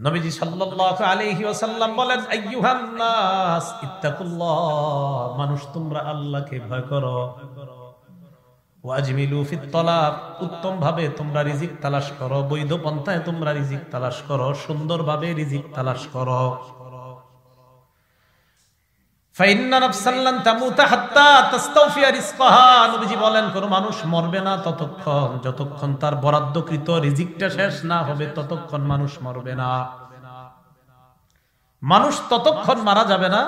নবীজি সাল্লাল্লাহু আলাইহি ওয়াসাল্লাম বলেন, আইয়ুহান নাস ইত্তাকুল্লাহ, মানুষ তোমরা আল্লাহকে ভয় করো। ওয়াজমিলু ফিত তালাব, উত্তম ভাবে তোমরা রিজিক তালাশ করো, বৈধ পন্থায় তোমরা রিজিক তালাশ করো, সুন্দরভাবে রিজিক তালাশ করো। ফাইন্না নাফসান লান তামুতা হাত্তা তাস্তাওফিয়া রিজকাহা, নবীজি বলেন কোন মানুষ মরবে না ততক্ষণ যতক্ষণ তার বরাদ্দকৃত রিজিকটা শেষ না হবে, ততক্ষণ মানুষ মরবে না। মানুষ ততক্ষণ মারা যাবে না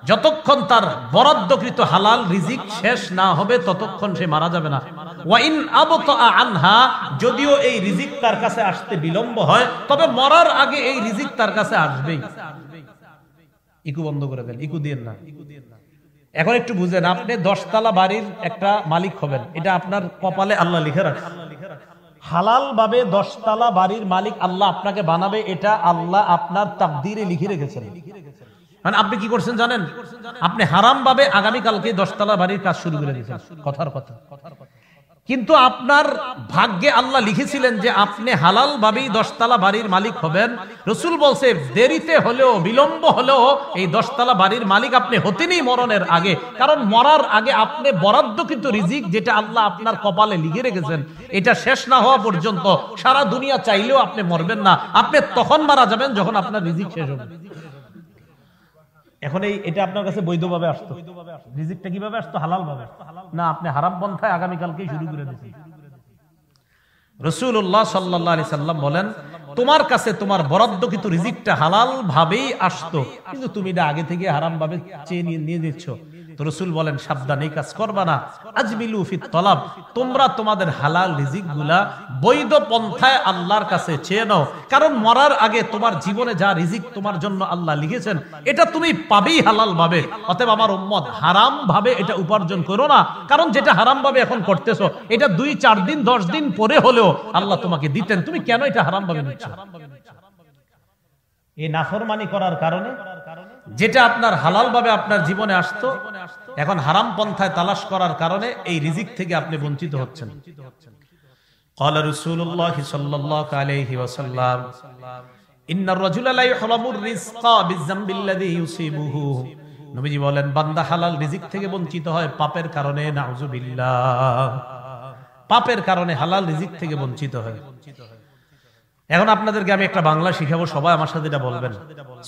যতক্ষণ তার বরাদ্দকৃত হালাল রিজিক শেষ না হবে, ততক্ষণ সে মারা যাবে না। ওয়া ইন আবতা আনহা, যদিও এই রিজিক তার কাছে আসতে বিলম্ব হয়, তবে মরার আগে এই রিজিক তার কাছে আসবেই। ইকু বন্ধ করে দেন, ইকু দিয়েন না। এখন একটু বুঝেন, আপনি 10 তলা বাড়ির একটা মালিক হবেন, এটা আপনার কপালে আল্লাহ লিখে রাখে। হালাল ভাবে 10 তলা বাড়ির মালিক আল্লাহ আপনাকে বানাবে, এটা আল্লাহ আপনার তাকদীরে লিখে রেখেছেন। মানে আপনি কি করছেন জানেন? আপনি হারাম ভাবে আগামীকালকে 10 তলা বাড়ির কাজ শুরু করে দিয়েছেন, কথার কথা। কিন্তু আপনার ভাগ্যে আল্লাহ লিখেছিলেন যে আপনি হালাল ভাবেই 10 তলা বাড়ির মালিক হবেন। রাসূল বলছে, দেরিতে হলেও বিলম্ব হলেও এই 10 তলা বাড়ির মালিক আপনি হতেনই মরণের আগে। কারণ মরার আগে আপনি বরাদ্দকৃত রিজিক যেটা আল্লাহ আপনার কপালে লিখে রেখেছেন, এটা শেষ না হওয়া পর্যন্ত সারা দুনিয়া চাইলেও আপনি মরবেন না। আপনি তখন মারা যাবেন যখন আপনার রিজিক শেষ হবে। এখন এটা আপনার কাছে বৈধভাবে আসতো, রিজিকটা কিভাবে আসতো? হালাল ভাবে না, আপনি হারাম পন্থায় আগামীকালকেই শুরু করে দিয়েছেন। রাসূলুল্লাহ সাল্লাল্লাহু আলাইহি সাল্লাম বলেন, তোমার কাছে তোমার বরাদ্দকৃত রিজিকটা হালাল ভাবেই আসতো, কিন্তু তুমি এটা আগে থেকে হারাম ভাবে চেয়ে নিয়ে নিচ্ছ। তো রাসূল বলেন, সাবধান, এই কাজ করবা না। আজমিলু ফিত তালাব, তোমরা তোমাদের হালাল রিজিকগুলা বৈধ পন্থায় আল্লাহর কাছে চেয়ে নাও। কারণ মরার আগে তোমার জীবনে যা রিজিক তোমার জন্য আল্লাহ লিখেছেন, এটা তুমি পাবেই হালাল ভাবে। অতএব আমার উম্মত, হারাম ভাবে এটা উপার্জন করো না। কারণ যেটা হারাম ভাবে এখন করতেছো, এটা 2-4 দিন 10 দিন পরে হলেও আল্লাহ তোমাকে দিতেন। তুমি কেন এটা হারাম ভাবে নিচ্ছ? এই নাফরমানি করার কারণে যেটা আপনার হালাল ভাবে আপনার জীবনে আসতো, এখন হারাম পন্থায় তালাশ করার কারণে এই রিজিক থেকে আপনি বঞ্চিত হচ্ছেন। ক্বালা রাসূলুল্লাহ সাল্লাল্লাহু আলাইহি ওয়াসাল্লাম, ইন্নার রাজুলা লা ইহরামুর রিজকা বিযামবিল্লাযী ইউসিবুহু, নবীজি বলেন, বান্দা হালাল রিজিক থেকে বঞ্চিত হয় পাপের কারণে। নাউযুবিল্লাহ, পাপের কারণে হালাল রিজিক থেকে বঞ্চিত হয়। এখন আপনাদেরকে আমি একটা বাংলা শিখাবো, সবাই আমার সাথে এটা বলবেন।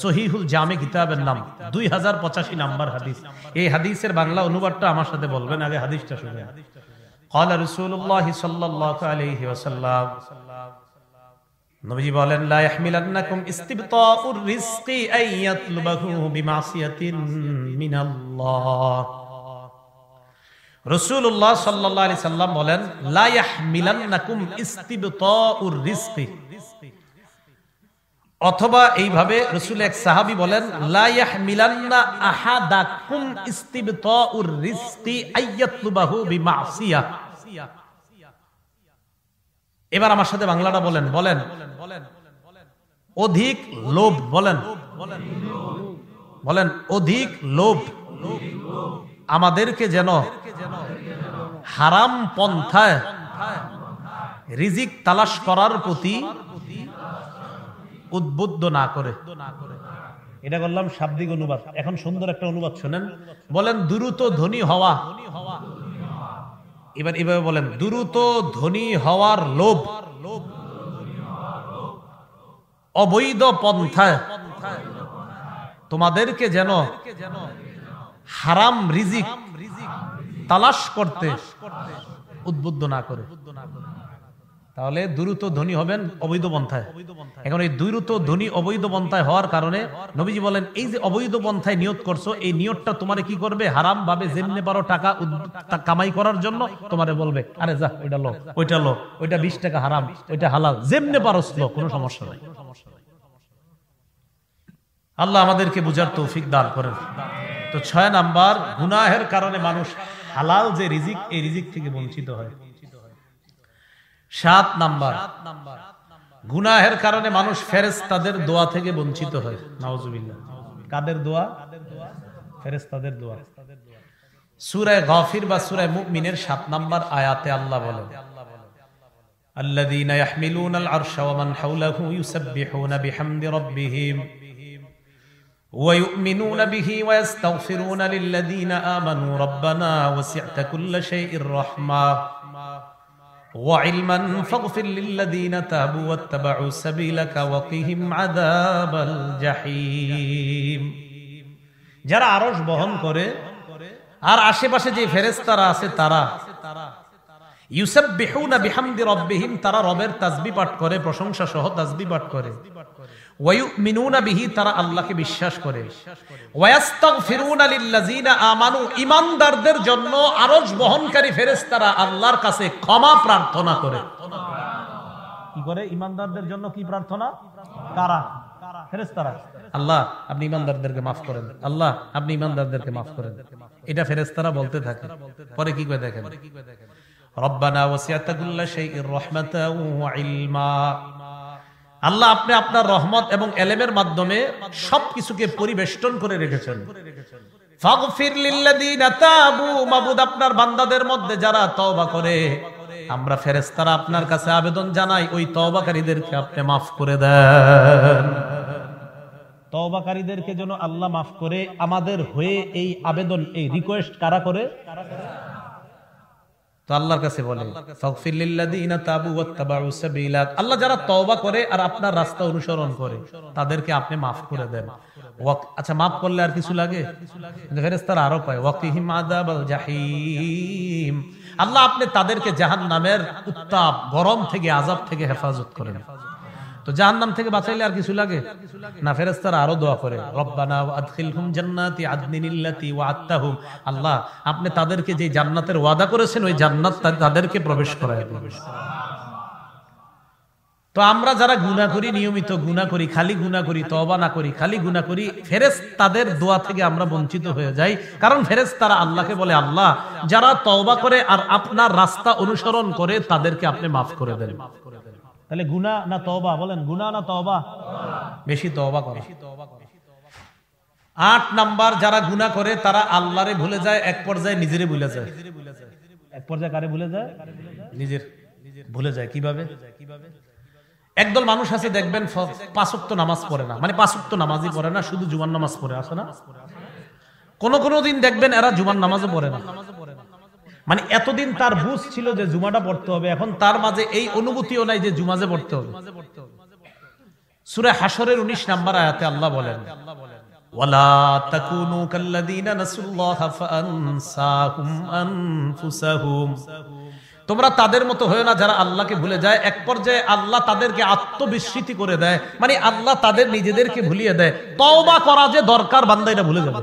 সহিহুল জামে কিতাবের নাম 2085 নাম্বার হাদিস। এই হাদিসের বাংলা অনুবাদটা আমার সাথে বলবেন, আগে হাদিসটা শুনুন। ক্বালা রাসূলুল্লাহ সাল্লাল্লাহু আলাইহি ওয়াসাল্লাম, নবীজি বলেন, লা ইয়াহমিলান্নাকুম ইস্তিবতাউর রিজকি আইয়াতলুবাহু বিমাসিয়াতিন মিনাল্লাহ। রাসূলুল্লাহ সাল্লাল্লাহু আলাইহি সাল্লাম বলেন, লা ইয়াহমিলান্নাকুম ইস্তিবতাউর রিজকি, অথবা এইভাবে রাসূল এক সাহাবী বলেন, লা ইয়াহমিলান্না আহাদাকুম ইস্তিবতাউর রিজকি আইয়াতলুবাহু বিমাসিয়া। এবার আমার সাথে বাংলাটা বলেন, বলেন অধিক লোভ, বলেন বলেন অধিক লোভ আমাদেরকে যেন হারাম পন্থায় রিজিক তালাশ করার প্রতি উদ্বুদ্ধ না করে। এটা করলাম শাব্দিক অনুবাদ। এখন সুন্দর একটা অনুবাদ শুনেন। বলেন, দ্রুত ধনী হওয়া। এবার এভাবে বলেন, দ্রুত ধনী হওয়ার লোভ অবৈধ পন্থায় তোমাদেরকে যেন হারাম রিজিক তালাশ করতে উদ্বুদ্ধ না করে। তাহলে দ্রুত ধনী হবেন অবৈধ পন্থায়। এখন এই দ্রুত ধনী অবৈধ পন্থায় হওয়ার কারণে নবীজি বলেন, এই যে অবৈধ পন্থায় নিয়ত করছো, এই নিয়তটা তোমারে কি করবে? হারাম ভাবে যেমনে পারো টাকা কামাই করার জন্য তোমারে বলবে, আরে যা ওইটা লো, ওইটা লো, ওইটা 20 টাকা হারাম, ওইটা হালাল, যেমনে পারো লো, কোনো সমস্যা নাই। আল্লাহ আমাদেরকে বুঝার তৌফিক দান করেন। তো 6 নাম্বার, গুনাহের কারণে মানুষ হালাল যে রিজিক, এই রিজিক থেকে বঞ্চিত হয়। 7 নাম্বার, গুনাহের কারণে মানুষ ফেরেশতাদের দোয়া থেকে বঞ্চিত হয়। নাউজুবিল্লাহ। কাদের দোয়া? ফেরেশতাদের দোয়া। সূরা গাফির বা সূরা মুমিনের 7 নাম্বার আয়াতে আল্লাহ বলেন, الذين يحملون العرش ومن حوله يسبحون بحمد ربهم ويؤمنون به ويستغفرون للذين آمنوا ربنا وسعت كل شيء رحمة وعلما فاغفر للذين تابوا واتبعوا سبيلك وقهم عذاب الجحيم যারা আরশ বহন করে আর আশেপাশে যে ফেরেশতারা আছে তারা ইউসাব্বিহুনা বিহামদি রাব্বিহিম তারা রবের তাসবিহ পাঠ করে প্রশংসা সহ তাসবিহ পাঠ করে ওয়ায়ুমিনুনা বিহি তারা আল্লাহকে বিশ্বাস করে ওয়ায়াস্তাগফিরুনা লিল্লাযিনা আমানু ঈমানদারদের জন্য আরশ বহনকারী ফেরেশতারা আল্লাহর কাছে ক্ষমা প্রার্থনা করে কি করে ঈমানদারদের জন্য কি প্রার্থনা কারা ফেরেশতারা আল্লাহ আপনি ঈমানদারদেরকে maaf করেন আল্লাহ আপনি ঈমানদারদেরকে maaf করেন এটা ফেরেশতারা বলতে থাকে পরে কি করে দেখেন রব্বানা ওয়াসি'তা কুল্লা শাইইন রাহমাতাও ওয়া ইলমা আল্লাহ আপনি আপনার রহমত এবং ইলমের মাধ্যমে সবকিছুকে পরিবেষ্টন করে রেখেছেন ফাগফির লিল্লাযিনা তাবু মাবুদ আপনার বান্দাদের মধ্যে যারা তওবা করে আমরা ফেরেশতারা আপনার কাছে আবেদন জানাই ওই তওবাকারীদেরকে আপনি maaf করে দেন তওবাকারীদেরকে যেন আল্লাহ maaf করে আমাদের হয়ে এই আবেদন এই রিকোয়েস্ট কারা করে তো আল্লাহর কাছে বলে ফাগফির লিল্লাযিনা তাবু ওয়াত্তাবাউ সাবিলাক আল্লাহ যারা তওবা করে আর আপনার রাস্তা অনুসরণ করে তাদেরকে আপনি maaf করে দেন আচ্ছা maaf করলে আর কিছু লাগে ফেরেশতারা আরো পায় ওয়াকিহিম আযাবাল জাহিম আল্লাহ আপনি তাদেরকে জাহান্নামের উত্তাপ গরম থেকে আযাব থেকে হেফাজত করেন তো জাহান্নাম থেকে বাঁচাইলে আর কিছু লাগে না ফেরেশতারা আরো দোয়া করে রব্বানা ওয়াদখিলহুম জান্নাতি আদনিল্লাতি ওয়া'আদতাহুম আল্লাহ আপনি তাদেরকে যে জান্নাতের ওয়াদা করেছেন ওই জান্নাত তাদেরকে প্রবেশ করায় দিন তো আমরা যারা গুনাহ করি নিয়মিত গুনাহ করি খালি গুনাহ করি তওবা না করি খালি গুনাহ করি ফেরেশতাদের দোয়া থেকে আমরা বঞ্চিত হয়ে যাই কারণ ফেরেশতারা আল্লাহকে বলে আল্লাহ যারা তওবা করে আর আপনার রাস্তা অনুসরণ করে তাদেরকে আপনি maaf করে দেন তাহলে গুনাহ না তওবা বলেন গুনাহ না তওবা বেশি তওবা করে 8 নাম্বার যারা গুনাহ করে তারা আল্লাহরে ভুলে যায় এক পর্যায়ে নিজেরে ভুলে যায় এক পর্যায়ে কারে ভুলে যায় নিজের ভুলে যায় কিভাবে একদল মানুষ আছে দেখবেন 5 ওয়াক্ত নামাজ পড়ে না মানে 5 ওয়াক্ত নামাজই পড়ে না শুধু জুমার নামাজ পড়ে আছে না কোন দিন দেখবেন এরা জুমার নামাজও পড়ে না মানে এতদিন তার বুঝ ছিল যে জুমাটা পড়তে হবে এখন তার মাঝে এই অনুভূতিও নাই যে জুমাজে পড়তে হবে সূরা হাশরের 19 নম্বর আয়াতে আল্লাহ বলেন ওয়ালা তাকুনু কাল্লাযিনা নাসুল্লাহা ফাআনসাহুম আনফুসাহুম তোমরা তাদের মতো হয়ো না যারা আল্লাহকে ভুলে যায় এক পর্যায়ে আল্লাহ তাদেরকে আত্মবিস্মৃতি করে দেয় মানে আল্লাহ তাদের নিজেদেরকে ভুলিয়ে দেয় তওবা করা যে দরকার বান্দা এটা ভুলে যাবে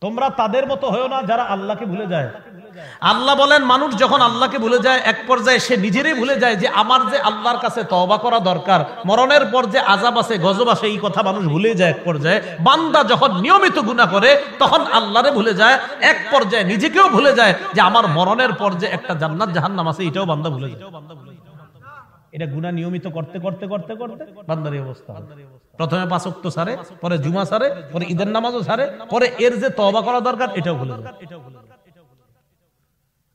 তোমরা তাদের মতো হয়ো না যারা আল্লাহকে ভুলে যায় আল্লাহ বলেন মানুষ যখন আল্লাহকে ভুলে যায় এক পর্যায়ে সে নিজেরই ভুলে যায় যে আমার যে আল্লাহর কাছে তওবা করা দরকার মরণের পর যে আযাব আছে গজব আছে এই কথা মানুষ ভুলে যায় এক পর্যায়ে বান্দা যখন নিয়মিত গুনাহ করে তখন আল্লাহরে ভুলে যায় এক পর্যায়ে নিজেকেও ভুলে যায় যে আমার মরণের পর যে একটা জান্নাত জাহান্নাম আছে এটাও বান্দা ভুলে যায় এটা গুনাহ নিয়মিত করতে করতে করতে করতে বান্দার এই অবস্থা প্রথমে 5 ওয়াক্ত ছাড়ে পরে জুমা ছাড়ে পরে ঈদের নামাজও ছাড়ে পরে এর যে তওবা করা দরকার এটাও ভুলে যায়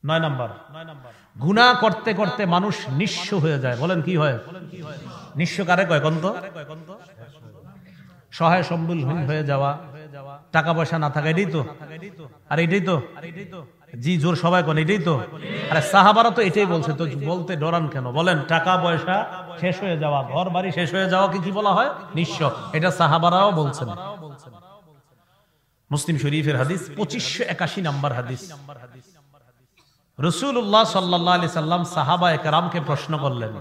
9 নাম্বার গুনাহ করতে করতে মানুষ নিঃস্ব হয়ে যায় বলেন কি হয় নিঃস্ব কারে কয় কোন তো সহায় সম্বলহীন হয়ে যাওয়া টাকা পয়সা না থাকা এটাই তো আর এটাই তো জি জোর সবাই কোন এটাই তো আরে সাহাবারা তো এটাই বলছে তো বলতে ডরান কেন বলেন টাকা পয়সা শেষ হয়ে যাওয়া ঘর বাড়ি শেষ হয়ে যাওয়া কি বলা হয় নিঃস্ব এটা সাহাবারাও বলছেন মুসলিম শরীফের হাদিস 2581 নাম্বার হাদিস রাসূলুল্লাহ সাল্লাল্লাহু আলাইহি সাল্লাম সাহাবায়ে কেরামকে প্রশ্ন করলেন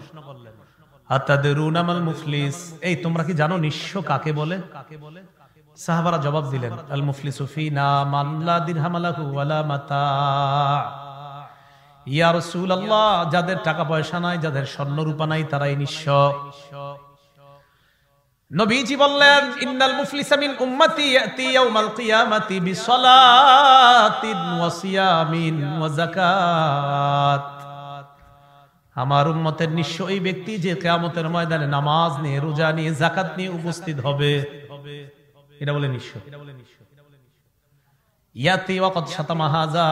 আতাদরুনা মাল মুফলিস এই তোমরা কি জানো নিঃস্ব কাকে বলে সাহাবারা জবাব দিলেন আল মুফলিসু ফিনা মান লা দিরহাম লাহু ওয়ালা মাতা ইয়া রাসূলুল্লাহ যাদের টাকা পয়সা নাই যাদের স্বর্ণ রূপা নাই তারাই নিঃস্ব নবীজি বললেন ইন্নাল মুফলিসা মিন উম্মতি ইয়াতি ইয়াউমাল কিয়ামাতি বিসসালাতিন ওয়া সিয়ামিন ওয়া যাকাত আমার উম্মতের নিঃস্ব এই ব্যক্তি যে কিয়ামতের ময়দানে নামাজ নিয়ে রোজা নিয়ে যাকাত নিয়ে উপস্থিত হবে এটা বলে নিঃস্ব ইয়াতি ওয়া কদ শাতামা হাযা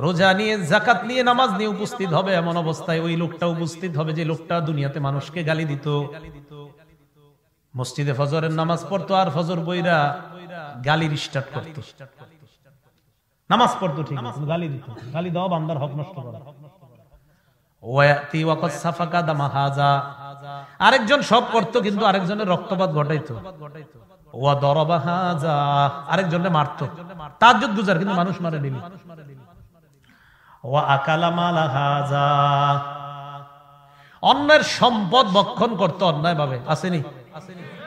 রোজা নিয়ে, যাকাত নিয়ে, নামাজ নিয়ে উপস্থিত হবে, এমন অবস্থায় ওই লোকটা উপস্থিত হবে যে লোকটা দুনিয়াতে মানুষকে গালি দিত। মসজিদে ফজরের নামাজ পড়তো আর ফজর বইরা গালির স্টার্ট করত। নামাজ পড়তো ঠিক আছে, গালি দিত। গালি দেওয়া বান্দার হক নষ্ট করা। ওয়াতি ওয়াকাত সাফাকা দামা হাজা, আরেকজন সব করতো কিন্তু আরেকজনের রক্তপাত ঘটাইতো। ওয়া দরবা হাজা, আরেকজনের মারতো। তাহাজ্জুদ গুজার কিন্তু মানুষ মারে দিল। ওয়া আকালা মালা হাজা, অন্যের সম্পদ ভক্ষণ করতো অন্যায় ভাবে। আসেনি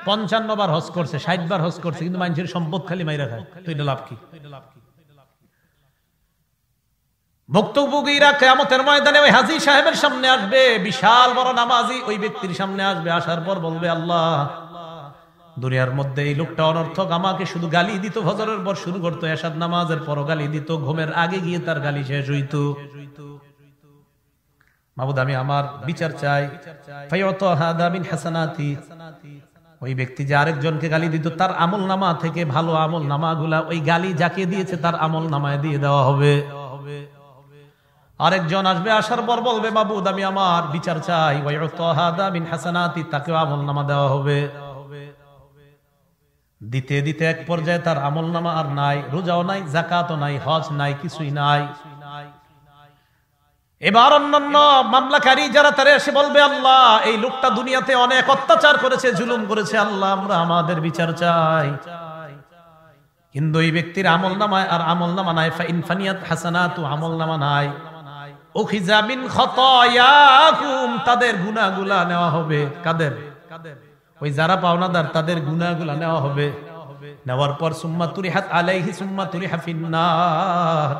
55 বার হজ করছে, 60 বার হজ করছে, কিন্তু মানুষের সম্পদ খালি মাইরা খায়। তো এটা লাভ কি? ভুক্তভোগীরা কিয়ামতের ময়দানে ওই হাজী সাহেবের সামনে আসবে, বিশাল বড় নামাজি ওই ব্যক্তির সামনে আসবে। আসার পর বলবে, আল্লাহ, দুনিয়ার মধ্যে এই লোকটা অনর্থক, আমাকে শুধু গালি দিত। ফজরের পর শুরু করতো, এশার নামাজের পর গালি দিত, ঘুমের আগে গিয়ে তার গালি শেষ হইতো। মাবুদ, আমি আমার বিচার চাই। ফায়াতু হাদা মিন হাসানাতি, ওই ব্যক্তি যে আরেকজনকে গালি দিত তার আমল নামা থেকে ভালো আমল নামাগুলা ওই গালি যাকে দিয়েছে তার আমল নামায় দিয়ে দেওয়া হবে। আরেকজন আসবে, আসার পর বলবে, মাবুদ, আমি আমার বিচার চাই। ওয়ায়তু হাদা মিন হাসানাতি, তাকেও আমল নামা দেওয়া হবে। দিতে দিতে এক পর্যায়ে তার আমল নামা আর নাই, রোজাও নাই, যাকাতও নাই, হজ নাই, কিছুই নাই। এবার অন্যান্য মামলাকারী যারা তারা এসে বলবে, আল্লাহ, এই লোকটা দুনিয়াতে অনেক অত্যাচার করেছে, জুলুম করেছে, আল্লাহ, আমরা আমাদের বিচার চাই। কিন্তু এই ব্যক্তির আমল নামায় আর আমল নামা নাই। ফা ইন ফানিয়াত হাসানাতু, আমল নামা নাই। উখিযা মিন খাতায়াকুম, তাদের গুনাহগুলা নেওয়া হবে। কাদের? ওই যারা পাওনাদার, তাদের গুনাহগুলা নেওয়া হবে। নেওয়ার পর সুম্মা তুরিহাত আলাইহি সুম্মা তুরিহা ফিন্নার,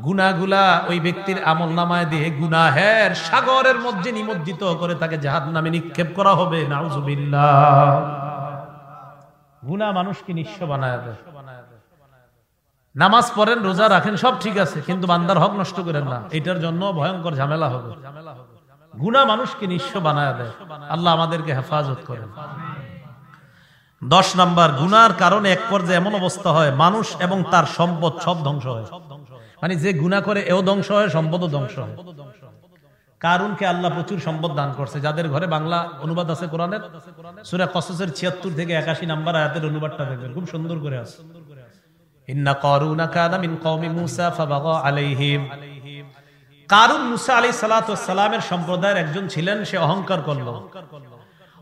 গুনাহগুলা ওই ব্যক্তির আমল নামায় দিয়ে গুনাহের সাগরের মধ্যে নিমজ্জিত করে তাকে জাহান্নামে নিক্ষেপ করা হবে। নাউযুবিল্লাহ। গুনাহ মানুষকে নিঃস্ব বানায় দেয়। নামাজ পড়েন, রোজা রাখেন, সব ঠিক আছে, কিন্তু বান্দার হক নষ্ট করেন না, এটার জন্য ভয়ঙ্কর ঝামেলা হবে। গুনাহ মানুষকে নিঃস্ব বানায় দেয়। আল্লাহ আমাদেরকে হেফাজত করেন। 10 নাম্বার, গুনার কারণে এক পর্যায়ে এমন অবস্থা হয় মানুষ এবং তার সম্পদ সব ধ্বংস হয়। মানে যে গুনাহ করে এও ধ্বংস হয়, সম্পদও ধ্বংস হয়। কারুনকে আল্লাহ প্রচুর সম্পদ দান করছে। যাদের ঘরে বাংলা অনুবাদ আছে কোরআনের, সূরা কসসের 76 থেকে 81 নাম্বার আয়াতের অনুবাদটা দেখবেন, খুব সুন্দর করে আছে। ইন্না কারুনা কানা মিন কওমি মূসা ফাবাগা আলাইহিম, কারুন মুসা আলাইহিস সালাতু ওয়াস সালামের সম্প্রদায়ের একজন ছিলেন, সে অহংকার করলো।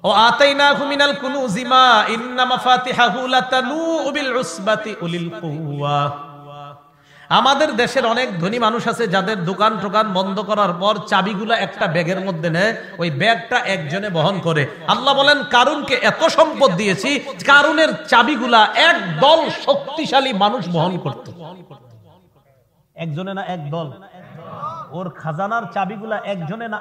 ও আতাইনাহু মিনাল কুনুজি মা ইন্না মাফাতিহাহু লাতানু বিল উসবাতি উলিল কুওয়া, আমাদের দেশের অনেক ধনী মানুষ আছে যাদের দোকান টোকান বন্ধ করার পর চাবিগুলা একটা ব্যাগের মধ্যে নেয়, ওই ব্যাগটা একজনে বহন করে। আল্লাহ বলেন, কারুনকে এত সম্পদ দিয়েছি, কারুনের চাবিগুলা একদল শক্তিশালী মানুষ বহন করত। একজনে না, একদল। ওর খাজানার চাবিগুলা একজনে না,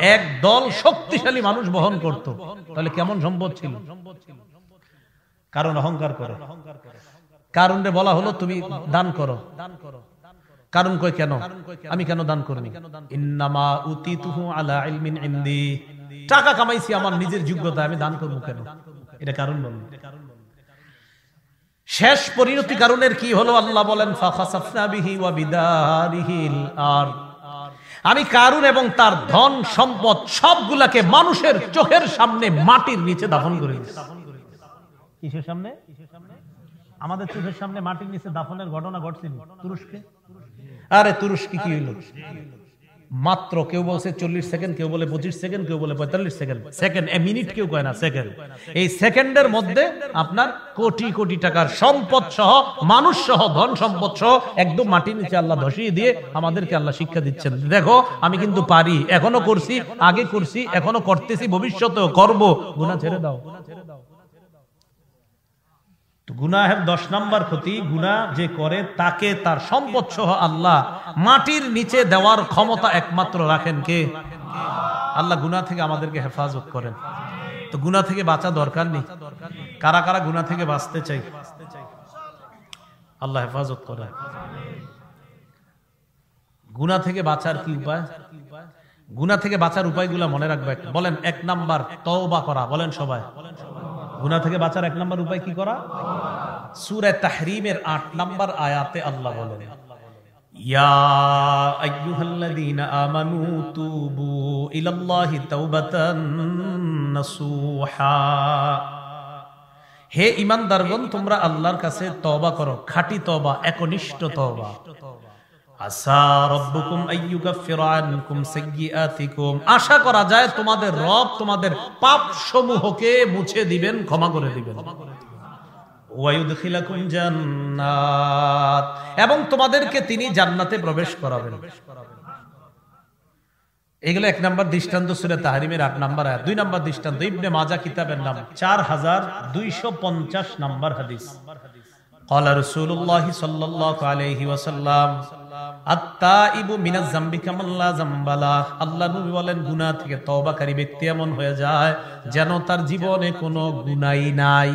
একদল শক্তিশালী মানুষ বহন করত। তাহলে কেমন সম্পদ ছিল? কারণ অহংকার করে। কারণে বলা হলো তুমি দান করো। কারণ কই, কেন আমি কেন দান করব? ইন্নামা উতিতুহু আলা ইলমিন ইনদি, টাকা কামাইছি আমার নিজের যোগ্যতা, আমি দান করব কেন? এটা কারণ বল। শেষ পরিণতি কারণের কি হলো? আল্লাহ বলেন, ফাখাসাফনা বিহি ওয়া বিদারিহিল আর, আমি কারুন এবং তার ধন সম্পদ সবগুলাকে মানুষের চোখের সামনে মাটির নিচে দাফন করে দিয়েছি। কিসের সামনে? আমাদের চোখের সামনে মাটির নিচে দাফনের ঘটনা ঘটছিল তুরস্কে। আরে তুরস্কে কি হলো? মাত্র কেউ বলছে 40 সেকেন্ড, কেউ বলে 25 সেকেন্ড, কেউ বলে 45 সেকেন্ড। সেকেন্ড, এ মিনিট কেউ কয় না, সেকেন্ড। এই সেকেন্ডের মধ্যে আপনার কোটি কোটি টাকার সম্পদ সহ, মানুষ সহ, ধন সম্পদ সহ একদম মাটির নিচে আল্লাহ ধসিয়ে দিয়ে আমাদেরকে আল্লাহ শিক্ষা দিচ্ছেন, দেখো আমি কিন্তু পারি, এখনো করছি, আগে করছি, এখনো করতেছি, ভবিষ্যতেও করব, গুনাহ ছেড়ে দাও। গুনাহের 10 নাম্বার ক্ষতি, গুনাহ যে করে তাকে তার সম্পদ সহ আল্লাহ মাটির নিচে দেওয়ার ক্ষমতা একমাত্র রাখেন কে? আল্লাহ। গুনাহ থেকে আমাদেরকে হেফাজত করেন। তো গুনাহ থেকে বাঁচা দরকার নেই। কারা কারা গুনাহ থেকে বাঁচতে চাই? আল্লাহ হেফাজত করেন। গুনাহ থেকে বাঁচার কি উপায়? গুনাহ থেকে বাঁচার উপায়গুলো মনে রাখবে। বলেন 1 নাম্বার, তওবা করা। বলেন সবাই, গুনাহ থেকে বাঁচার 1 নাম্বার উপায় কি করা? সূরা তাহরীমের 8 নাম্বার আয়াতে আল্লাহ বলেন, ইয়া আইয়ুহাল্লাযীনা আমানু তুবু ইলাল্লাহি তাওবাতান নাসুহা, হে ঈমানদারগণ তোমরা আল্লাহর কাছে তওবা করো, খাঁটি তওবা, একনিষ্ঠ তওবা। আসা রাব্বুকুম আইয়ুকাফিরা আনকুম সাইয়্যাতিকুম, আশা করা যায় তোমাদের রব তোমাদের পাপসমূহকে মুছে দিবেন, ক্ষমা করে দিবেন। ওয়ায়ুদখিলাকুম জান্নাত, এবং তোমাদেরকে তিনি জান্নাতে প্রবেশ করাবেন। এগুলো 1 নম্বর দৃষ্টান্ত সূরা তাহরিমের 8 নম্বর আয়াত। 2 নম্বর দৃষ্টান্ত ইবনে মাজাহ কিতাবের নাম 4250 নম্বর হাদিস। ক্বালা রাসূলুল্লাহ সাল্লাল্লাহু আলাইহি ওয়াসাল্লাম আত-তাইবু মিনাজ যামবি কামান লা যামবালা, আল্লাহ নবী বলেন গুনাহ থেকে তওবাকারী ব্যক্তি এমন হয়ে যায় যেন তার জীবনে কোনো গুনাহই নাই।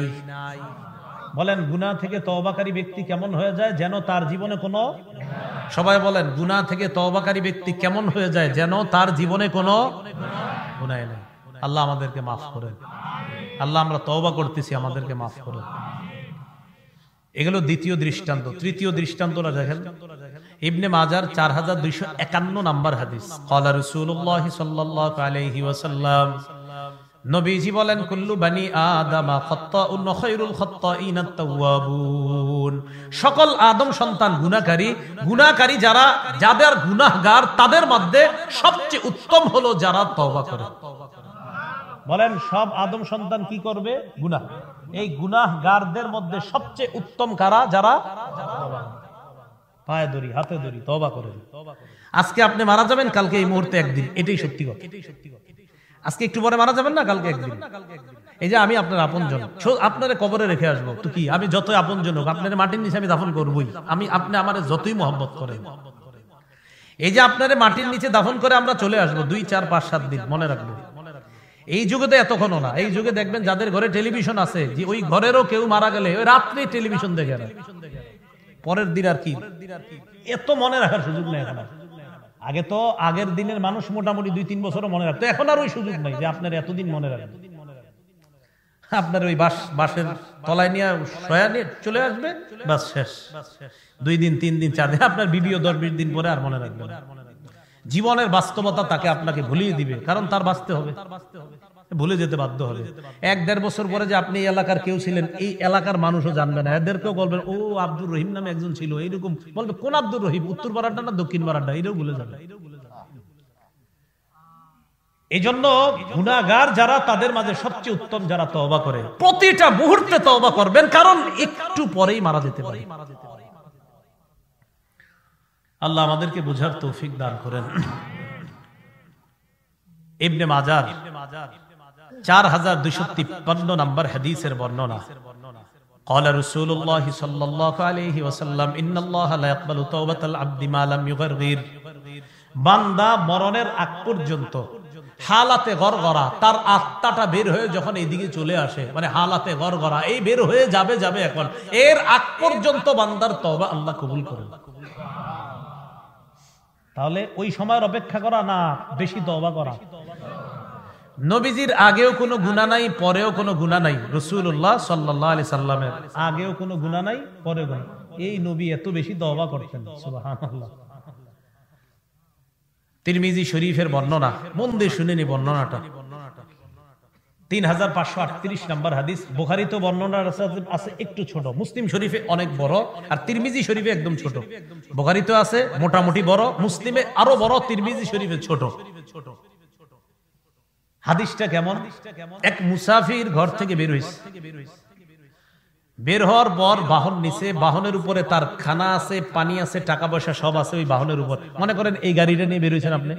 বলেন গুনাহ থেকে তওবাকারী ব্যক্তি কেমন হয়ে যায় যেন তার জীবনে কোনো, সবাই বলেন গুনাহ থেকে তওবাকারী ব্যক্তি কেমন হয়ে যায় যেন তার জীবনে কোনো গুনাহ নাই। আল্লাহ আমাদেরকে মাফ করেন। আল্লাহ আমরা তওবা করতেছি, আমাদেরকে মাফ করেন। এগুলো দ্বিতীয় দৃষ্টান্ত। তৃতীয় দৃষ্টান্তটা দেখেন ইবনে মাজার 4251 নম্বর হাদিস। ক্বালা রাসূলুল্লাহ সাল্লাল্লাহু আলাইহি ওয়াসাল্লাম, নবীজি বলেন কুল্লু বানি আদামা খাত্তাউন ওয়া খায়রুল খাত্তাইনাত তাওয়াবুন, সকল আদম সন্তান গুনাহকারী, গুনাহকারী যারা, যাদের গুনাহগার তাদের মধ্যে সবচেয়ে উত্তম হলো যারা তওবা করে। বলেন সব আদম সন্তান কি করবে? গুনাহ। এই গুনাহগারদের মধ্যে সবচেয়ে উত্তম কারা? যারা পায়ে ধরি, হাতে ধরি, তওবা করে। আজকে আপনি মারা যাবেন, কালকে এই মুহূর্তে একদিন, এটাই সত্যি কথা। আজকে একটু পরে মারা যাবেন না, কালকে একদিন। এই যে আমি আপনার আপনজন, আপনারে কবরে রেখে আসবো তো কি, আমি যতই আপনজন হোক আপনার মাটির নিচে আমি দাফন করবই। আপনি আমার যতই মহব্বত করেন, এই যে আপনারে মাটির নিচে দাফন করে আমরা চলে আসবো 2, 4, 5, 7 দিন, মনে রাখবো। এই যুগে তো এতক্ষণও না। এই যুগে দেখবেন যাদের ঘরে টেলিভিশন আছে, যে ওই ঘরেরও কেউ মারা গেলে ওই রাত্রে টেলিভিশন দেখে না, পরের দিন আর কি, এত মনে রাখার সুযোগ নেই এখন। আগে তো আগের দিনের মানুষ মোটামুটি 2-3 বছরও মনে রাখতো, এখন আর ওই সুযোগ নাই যে আপনার এতদিন মনে রাখবে। আপনার ওই বাসের তলায় নিয়ে শয়া নিয়ে চলে আসবে, বাস শেষ। 2 দিন 3 দিন 4 দিন, আপনার বিবিও 10-20 দিন পরে আর মনে রাখবে না। জীবনের বাস্তবতা তাকে আপনাকে ভুলিয়ে দিবে, কারণ তার বাঁচতে হবে, ভুলে যেতে বাধ্য হবে। 1-1.5 বছর পরে যে আপনি এই এলাকার কেউ ছিলেন, এই এলাকার মানুষও জানবে না। এদেরকেও বলবেন ও আব্দুর রহিম নামে একজন ছিল, এইরকম বলবে, কোন আব্দুর রহিম, উত্তর পাড়াটা না দক্ষিণ পাড়াটা, এটাও ভুলে যাবে। এই জন্য গুনাহগার যারা, তাদের মাঝে সবচেয়ে উত্তম যারা তওবা করে। প্রতিটা মুহূর্তে তওবা করবেন, কারণ একটু পরেই মারা যেতে পারে। আল্লাহ আমাদেরকে বুঝার তৌফিক দান করেন। ইবনে মাজাহ 4253 নম্বর হাদিসের বর্ণনা। ক্বালা রাসূলুল্লাহ সাল্লাল্লাহু আলাইহি ওয়াসাল্লাম ইন্নাল্লাহা লা ইয়াকবালু তাওবাতাল আবদি মা লাম ইউগারগির, বান্দা মরণের আগ পর্যন্ত হালাতে গরগরা, তার আত্মাটা বের হয়ে যখন এইদিকে চলে আসে, মানে হালাতে গরগরা, এই বের হয়ে যাবে এখন, এর আগ পর্যন্ত বান্দার তওবা আল্লাহ কবুল করেন। তাহলে ওই সময়ের অপেক্ষা করা না, বেশি তওবা করা। নবীজির আগেও কোনো গুনাহ নাই, পরেও কোনো গুনাহ নাই। রাসূলুল্লাহ সাল্লাল্লাহু আলাইহি সাল্লামের আগেও কোনো গুনাহ নাই, পরেও গুনাহ। এই নবী এত বেশি তওবা করতেন, সুবহানাল্লাহ। তিরমিজি শরীফের বর্ণনা, মন দিয়ে শুনেনি বর্ণনাটা। 3538 নম্বর হাদিস। বুখারীতে বর্ণনা আছে একটু ছোট, মুসলিম শরীফে অনেক বড়, আর তিরমিজি শরীফে একদম ছোট। বুখারীতে আছে মোটামুটি বড়, মুসলিমে আরো বড়, তিরমিজি শরীফে ছোট। হাদিসটা কেমন? এক মুসাফির ঘর থেকে বের হইছে, বের হওয়ার পর বাহন নিচে, বাহনের উপরে তার খানা আছে, পানি আছে, টাকা পয়সা সব আছে ওই বাহনের উপর। মনে করেন এই গাড়িটা নিয়ে বের হইছেন আপনি,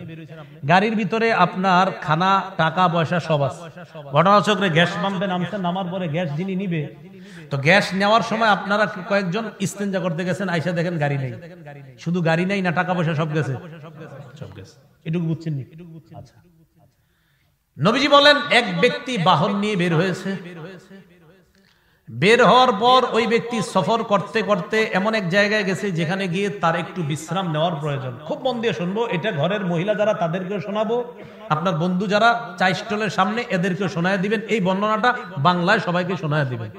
গাড়ির ভিতরে আপনার খানা, টাকা পয়সা সব আছে। ঘটনাচক্রে গ্যাস পাম্পে নামছেন, নামার পরে গ্যাস যিনি নিবে, তো গ্যাস নেওয়ার সময় আপনারা কয়েকজন ইস্তেঞ্জা করতে গেছেন, আইসা দেখেন গাড়ি নেই। শুধু গাড়ি নেই না, টাকা পয়সা সব গেছে, সব গেছে। এটুকু বুঝছেন নি? আচ্ছা, নবীজি বলেন এক ব্যক্তি বাহন নিয়ে বের হয়েছে, বের হওয়ার পর ওই ব্যক্তি সফর করতে করতে এমন এক জায়গায় গেছে যেখানে গিয়ে তার একটু বিশ্রাম নেওয়ার প্রয়োজন। খুব মন দিয়ে শুনবো, এটা ঘরের মহিলা যারা তাদেরকেও শোনাবো, আপনার বন্ধু যারা চা স্টলের সামনে এদেরকেও শোনায় দিবেন। এই বর্ণনাটা বাংলায় সবাইকে শোনায় দিবেন।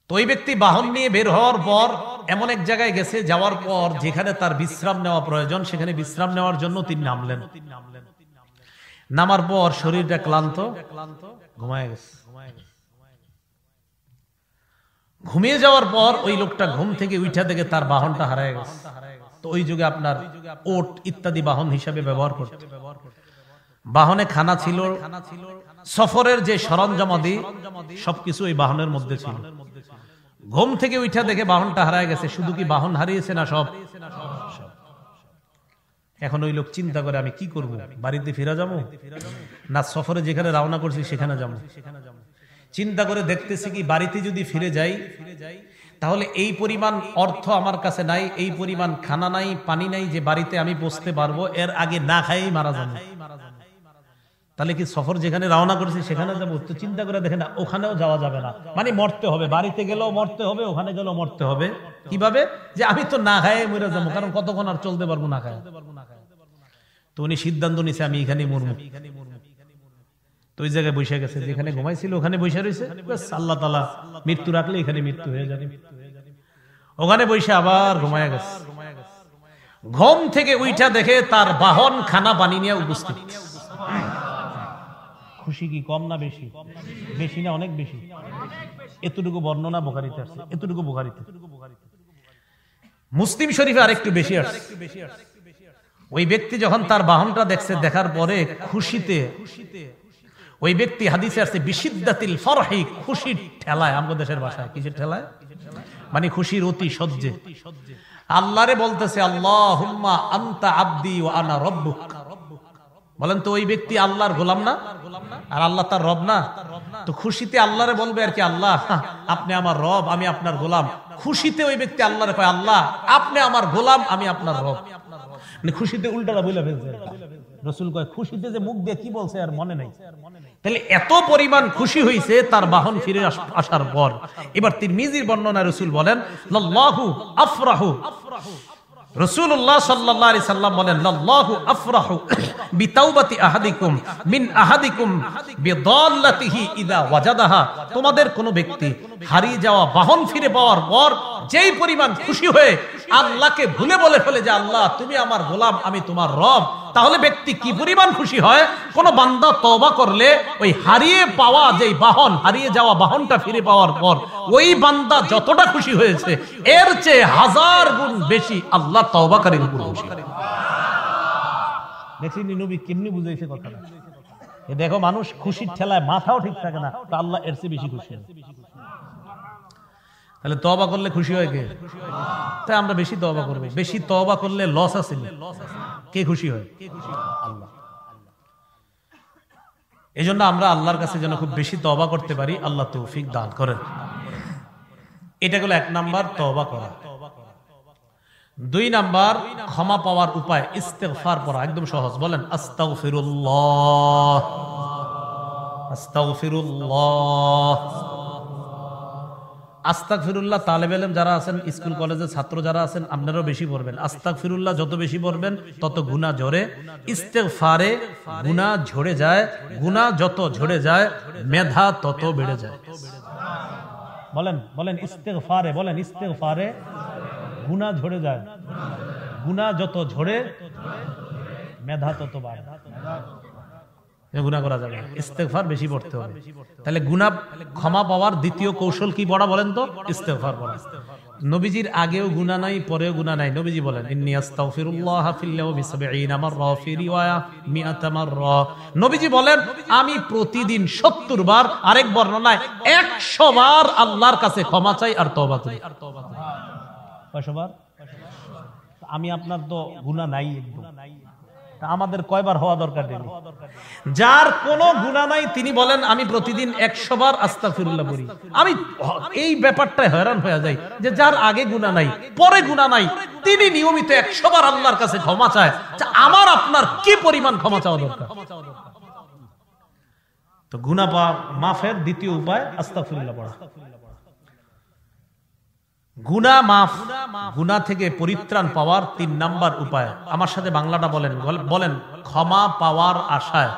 তো ওই ব্যক্তি বাহন নিয়ে বের হওয়ার পর এমন এক জায়গায় গেছে, যাওয়ার পর যেখানে তার বিশ্রাম নেওয়া প্রয়োজন সেখানে বিশ্রাম নেওয়ার জন্য তিনি নামলেন। নামার পর শরীরটা ক্লান্ত, ঘুমায় গেছে। ঘুমিয়ে যাওয়ার পর ওই লোকটা ঘুম থেকে উঠা দেখে তার বাহনটা হারায় গেছে। তো ওই যুগে আপনার ওট ইত্যাদি বাহন হিসাবে ব্যবহার করত। বাহনে খানা ছিল, সফরের যে সরঞ্জামাদি সবকিছু ওই বাহনের মধ্যে ছিল। ঘুম থেকে উঠা দেখে বাহনটা হারায় গেছে। শুধু কি বাহন হারিয়েছে না সব? এখন ওই লোক চিন্তা করে আমি কি করব, বাড়িতে ফিরে যাবো না সফরে যেখানে রওনা করছি সেখানে যাবো। চিন্তা করে দেখতেছি কি বাড়িতে যদি ফিরে যাই তাহলে এই পরিমাণ অর্থ আমার কাছে নাই, এই পরিমাণ খানা নাই, পানি নাই যে বাড়িতে আমি বসতে পারবো, এর আগে না খাইই মারা যাবো। তাহলে কি সফর যেখানে রওনা করছি সেখানে যাবো? তো চিন্তা করে দেখেন ওখানেও যাওয়া যাবে না, মানে মরতে হবে। বাড়িতে গেলেও মরতে হবে, ওখানে গেলেও মরতে হবে। কিভাবে? যে আমি তো না খাই মরে যাবো, কারণ কতক্ষণ আর চলতে পারবো না খায়। তো উনি সিদ্ধান্ত নিছে আমি এখানে মরবো। তো ওই জায়গায় বসে গেছে, যেখানে ঘুমাইছিল ওখানে বসে রয়েছে। আল্লাহ তাআলা মৃত্যু রাখলে এখানে মৃত্যু হয়ে যাবে। ওখানে বসে আবার ঘুমায় গেছে। ঘুম থেকে উঠা দেখে তার বাহন খানা পানি নিয়ে উপস্থিত। খুশি কি কম না বেশি? বেশি না অনেক বেশি? এতটুকু বর্ণনা বুখারীতে আছে, এতটুকু বুখারীতে। মুসলিম শরীফে আরেকটু বেশি আসছে। ওই ব্যক্তি যখন তার বাহনটা দেখছে, দেখার পরে খুশিতে ওই ব্যক্তি, হাদিসে আসছে বিশিদ্দাতিল ফরহি, খুশির ঠেলায়, আমাদের দেশের ভাষায় কিসের ঠেলায়, মানে খুশির অতি সহ্যে আল্লাহরে বলতেছে আল্লাহুম্মা আনতা আবদি ওয়া আনা রব্বুক। বলেন তো ওই ব্যক্তি আল্লাহর গোলাম না? আর আল্লাহ তার রব না? তো খুশিতে আল্লাহরে বলবে আর কি, আল্লাহ আপনি আমার রব, আমি আপনার গোলাম। খুশিতে ওই ব্যক্তি আল্লাহরে কয় আল্লাহ আপনি আমার গোলাম, আমি আপনার রব। মানে খুশিতে উল্টাটা বলে ফেলছে। রাসূল কয় খুশিতে যে মুখ দিয়ে কি বলছে আর মনে নাই। তাহলে এত পরিমাণ খুশি হইছে তার বাহন ফিরে আসার পর। এবার তিরমিজির বর্ণনায় রাসূল বলেন লাল্লাহু আফরাহু, রাসূলুল্লাহ সাল্লাল্লাহু আলাইহি সাল্লাম বলেন লাল্লাহু আফরাহু বিতাওবাতি আহাদিকুম মিন আহাদিকুম বিদাল্লাতিহি ইযা ওয়াজাদাহা। তোমাদের কোন ব্যক্তি হারিয়ে যাওয়া বাহন ফিরে পাওয়ার পর যেই পরিমাণ খুশি হয়ে আল্লাহকে ভুলে বলে ফেলে যে আল্লাহ তুমি আমার গোলাম, আমি তোমার রব, তাহলে ব্যক্তি কি পরিমাণ খুশি হয়। কোন বান্দা তওবা করলে ওই হারিয়ে পাওয়া যেই বাহন, হারিয়ে যাওয়া বাহনটা ফিরে পাওয়ার পর ওই বান্দা যতটা খুশি হয়েছে এর চেয়ে 1000 গুণ বেশি আল্লাহ তওবাকারীর উপর খুশি। দেখছি নবী কেমনি বুঝাইছে কথাটা। দেখো মানুষ খুশির ঠেলায় মাথাও ঠিক থাকে না, তো আল্লাহ এর চেয়ে বেশি খুশি। তাহলে তওবা করলে খুশি হয় কে? তাই আমরা বেশি তওবা করব। বেশি তওবা করলে লস আছে, কে খুশি হয়? আল্লাহ। এজন্য আমরা আল্লাহর কাছে যেন খুব বেশি তওবা করতে পারি, আল্লাহ তৌফিক দান করেন। এটা হলো 1 নাম্বার তওবা করা। 2 নাম্বার ক্ষমা পাওয়ার উপায় ইস্তেগফার পড়া। একদম সহজ, বলেন আস্তাগফিরুল্লাহ আস্তাগফিরুল্লাহ আস্তাগফিরুল্লাহ। তালেবে ইলম যারা আছেন, স্কুল কলেজের ছাত্র যারা আছেন, আপনারাও বেশি পড়বেন। আস্তাগফিরুল্লাহ যত বেশি পড়বেন তত গুনাহ ঝরে। ইস্তেগফারে গুনাহ ঝরে যায়, গুনাহ যত ঝরে যায় মেধা তত বেড়ে যায়। বলেন বলেন ইস্তেগফারে, বলেন ইস্তেগফারে গুনাহ ঝরে যায়, গুনাহ যত ঝরে মেধা তত বাড়ে। গুনাহ করা যাবে, ইস্তেগফার বেশি পড়তে হবে। তাহলে গুনাহ ক্ষমা পাওয়ার দ্বিতীয় কৌশল কি পড়া বলেন তো? ইস্তেগফার পড়া। নবীজির আগেও গুনাহ নাই, পরেও গুনাহ নাই। নবীজি বলেন ইন্নী আস্তাগফিরুল্লাহ ফিল ইয়াউমি 70 মাররা, ফি রিওয়ায়া 100 মাররা। নবীজি বলেন আমি প্রতিদিন 70 বার, আরেক বর্ণনায় 100 বার আল্লাহর কাছে ক্ষমা চাই আর তওবা করি। কয়শো বার? আমি আপনার তো গুনাহ নাই একদম। আমাদের কয়বার হওয়া দরকার? যার কোনো গুনাহ নাই তিনি বলেন আমি প্রতিদিন 100 বার আস্তাগফিরুল্লাহ পড়ি। আমি এই ব্যাপারটায় হয়রান হয়ে যাই যে যার আগে গুনাহ নাই, পরে গুনাহ নাই, তিনি নিয়মিত 100 বার আল্লাহর কাছে ক্ষমা চায়। আমার আপনার কি পরিমাণ ক্ষমা চাওয়া দরকার? তো গুনাহ মাফের দ্বিতীয় উপায় আস্তাগফিরুল্লাহ পড়া। গুনাহ মাফ, গুনাহ থেকে পরিত্রাণ পাওয়ার 3 নাম্বার উপায়। আমার সাথে বাংলাটা বলেন, বলেন ক্ষমা পাওয়ার আশায়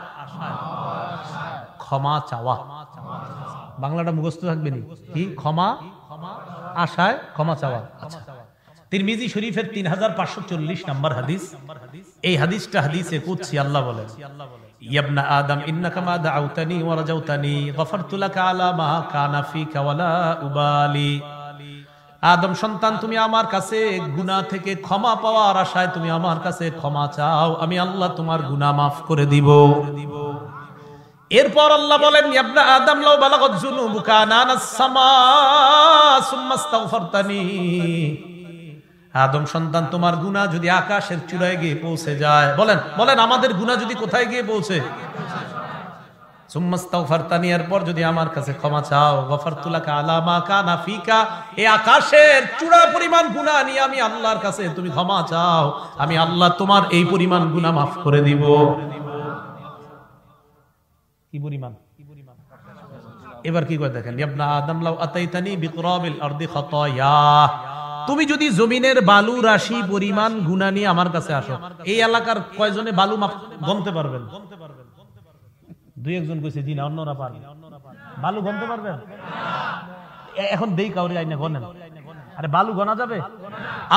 ক্ষমা চাওয়া। বাংলাটা মুখস্থ থাকবে নি কি? ক্ষমা আশায় ক্ষমা চাওয়া। আচ্ছা, তিরমিজি শরীফের 3540 নম্বর হাদিস। এই হাদিসটা হাদিসে কুদসি, আল্লাহ বলেন, ইবনা আদম ইন্নাকা মা দাউতানি ওয়া রাজাউতানি গফারতু লাকা আলা মা কানা ফিকা ওয়ালা উবালি। আদম সন্তান, তুমি আমার কাছে গুনাহ থেকে ক্ষমা পাওয়ার আশায় তুমি আমার কাছে ক্ষমা চাও, আমি আল্লাহ তোমার গুনাহ মাফ করে দিব। এরপর আল্লাহ বলেন, ইবনা আদম লাউ বালাগাত যুনুবুকা আনানাস সামা সুম্মা আস্তাগফারতানি। আদম সন্তান, তোমার গুনাহ যদি আকাশের চূড়ায় গিয়ে পৌঁছে যায়, বলেন আমাদের গুনাহ যদি কোথায় গিয়ে পৌঁছে? সুম্মা আস্তাগফারতানি, এরপর যদি আমার কাছে ক্ষমা চাও, গফারতু লাকা আলা মা কানা ফিকা, এই আকাশের চূড়া পরিমাণ গুনাহ নিয়ে আমি আল্লাহর কাছে তুমি ক্ষমা চাও, আমি আল্লাহ তোমার এই পরিমাণ গুনাহ মাফ করে দিব। কি পরিমাণ? এবার কি করে দেখেন, ইবনা আদম লাউ আতাইতানি বিকুরাবিল আরদি খাতায়া, তুমি যদি জমিনের বালু রাশি পরিমাণ গুনাহ নিয়ে আমার কাছে আসো। এই এলাকার কয়জনে বালু মাপ গণতে পারবেন? দুই একজন কইছে জি না, অন্যরা পারবে। বালু গণতে পারবেন? এখন দেই কাউরে আইনা গণেন। আরে বালু গণা যাবে?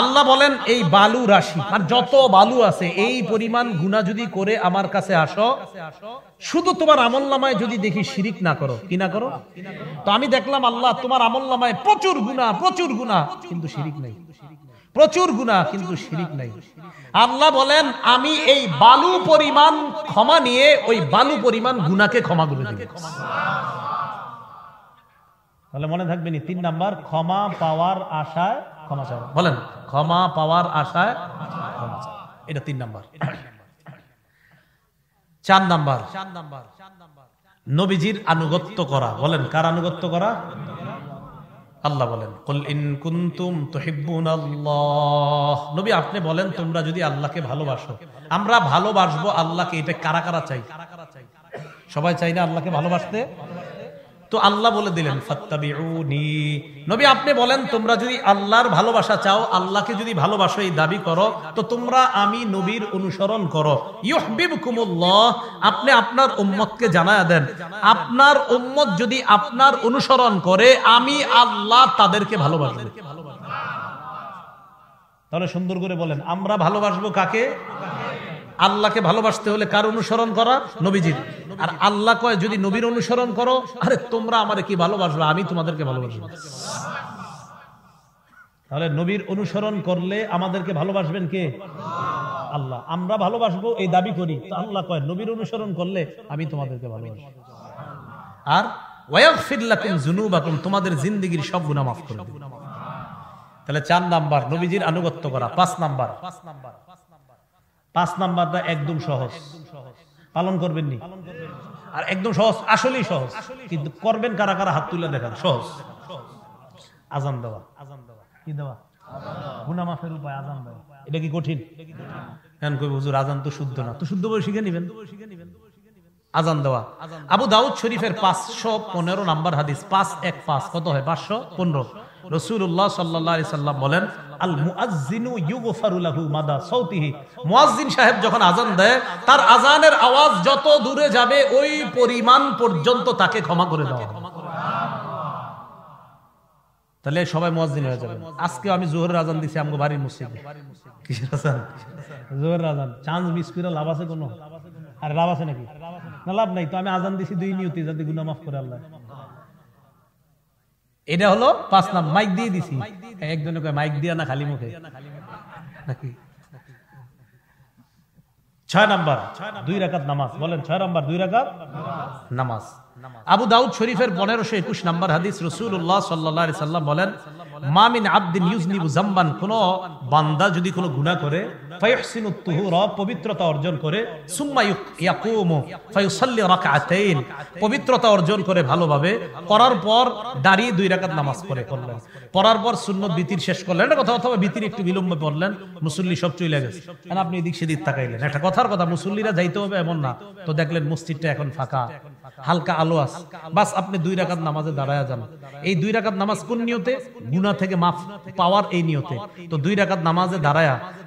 আল্লাহ বলেন, এই বালু রাশি আর যত বালু আছে এই পরিমাণ গুনাহ যদি করে আমার কাছে আসো, শুধু তোমার আমলনামায় যদি দেখি শিরিক না করো, কি না করো, তো আমি দেখলাম আল্লাহ তোমার আমলনামায় প্রচুর গুনাহ কিন্তু শিরিক নাই, প্রচুর গুনাহ কিন্তু শিরিক নাই। আল্লাহ বলেন, আমি এই বালু পরিমাণ ক্ষমা নিয়ে ওই বালু পরিমাণ গুনাহকে ক্ষমা করে দেব। তাহলে মনে থাকবে নি, 3 নাম্বার, ক্ষমা পাওয়ার আশায় ক্ষমা চাওয়া। বলেন, ক্ষমা পাওয়ার আশায় ক্ষমা চাওয়া, এটা 3 নাম্বার। 4 নাম্বার, নবীজির আনুগত্য করা। বলেন, কার আনুগত্য করা? আল্লাহ বলেন, কুল ইন কুনতুম তুহিব্বুনাল্লাহ, নবী আপনি বলেন তোমরা যদি আল্লাহকে ভালোবাসো। আমরা ভালোবাসবো আল্লাহকে, এটা কারা কারা চাই? সবাই চাই না আল্লাহকে ভালোবাসতে? তো আল্লাহ বলে দিলেন ফাত্তাবিউনি, নবী আপনি বলেন তোমরা যদি আল্লাহর ভালোবাসা চাও, আল্লাহকে যদি ভালোবাসো এই দাবি করো, তো তোমরা আমি নবীর অনুসরণ করো। ইউহিব্বুকুমুল্লাহ, আপনি আপনার উম্মতকে জানায়া দেন, আপনার উম্মত যদি আপনার অনুসরণ করে আমি আল্লাহ তাদেরকে ভালোবাসবো। তাহলে সুন্দর করে বলেন, আমরা ভালোবাসবো কাকে? আল্লাহকে ভালোবাসতে হলে কার অনুসরণ করা? নবীজির। আর আল্লাহ কয় যদি নবীর অনুসরণ করো, আরে তোমরা আমারে কি ভালোবাসবে, আমি তোমাদেরকে ভালোবাসবো। তাহলে নবীর অনুসরণ করলে আমাদেরকে ভালোবাসবেন কে? আল্লাহ। আমরা ভালোবাসবো এই দাবি করি, তো আল্লাহ কয় নবীর অনুসরণ করলে আমি তোমাদেরকে ভালোবাসবো। আর ওয়াগফির লাকুম যুনুবাকুম, তোমাদের জিন্দেগীর সব গুনাহ মাফ করে দেব। তাহলে 4 নাম্বার নবীজির আনুগত্য করা। 5 নাম্বারটা একদম সহজ, পালন করবেন নি। আর একদম সহজ, আসলেই সহজ, কিন্তু করবেন কারা কারা হাত তুলে দেখান। সহজ, আজান দেওয়া। কি দেওয়া? গুনাহ মাফের উপায় আজান দেওয়া। এটা কি কঠিন? কেন কই হুজুর আজান তো শুদ্ধ না, তো শুদ্ধ করে শিখে নেবেন। আজান দেওয়া। আবু দাউদ শরীফের 515 নাম্বার হাদিস, 515 কত হয়? 515। রাসূলুল্লাহ সাল্লাল্লাহু আলাইহি সাল্লাম বলেন, আল মুআজ্জিনু ইউগফারু লাহু মাদা সাউতিহি, মুয়াজ্জিন সাহেব যখন আজান দেয়, তার আজানের আওয়াজ যত দূরে যাবে ওই পরিমাণ পর্যন্ত তাকে ক্ষমা করে দেওয়া হবে। তাহলে সবাই মুয়াজ্জিন হয়ে যাবেন। আজকে আমি জোহরের আজান দিছি আমগো বাড়ির মসজিদে। কিসের আজান? জোহরের আজান। চান্স মিস করে লাভ আছে কোনো? আর লাভ আছে নাকি? না, লাভ নাই। তো আমি আজান দিছি দুই নিয়তে, যাতে গুনাহ মাফ করে আল্লাহ। এটা হলো 5 নাম্বার। মাইক দিয়ে দিছি। একজনে কয় মাইক দিয়া না খালি মুখে নাকি? 6 নাম্বার 2 রাকাত নামাজ। বলেন 6 নাম্বার 2 রাকাত নামাজ। আবু দাউদ শরীফের 1521 নাম্বার হাদিস, রাসূলুল্লাহ সাল্লাল্লাহু আলাইহি সাল্লাম বলেন, মা মিন আবদিন ইউযনিবু যামবান, কোন বান্দা যদি কোনো গুনাহ করে, ফায়ুহসিনুত তুহুরা, পবিত্রতা অর্জন করে, সুম্মা ইয়াকুমু ফায়ুসাল্লি রাকআতাইন, পবিত্রতা অর্জন করে ভালোভাবে, করার পর দাঁড়িয়ে 2 রাকাত নামাজ পড়লেন, পড়ার পর সুন্নত বিতির শেষ করলেন, এটা কথা, অথবা বিতির একটু বিলম্বে পড়লেন, মুসল্লি সব চলে গেছে, আর আপনি এদিক সেদিক তাকাইলেন। একটা কথার কথা, মুসল্লিরা যাইতে হবে এমন না, তো দেখলেন মসজিদটা এখন ফাঁকা, হালকা আলো আছে, বাস আপনি 2 রাকাত নামাজে দাঁড়ায়া যান। এই 2 রাকাত নামাজ কোন নিয়তে? গুনাহ থেকে মাফ পাওয়ার এই নিয়তে। তো 2 রাকাত নামাজে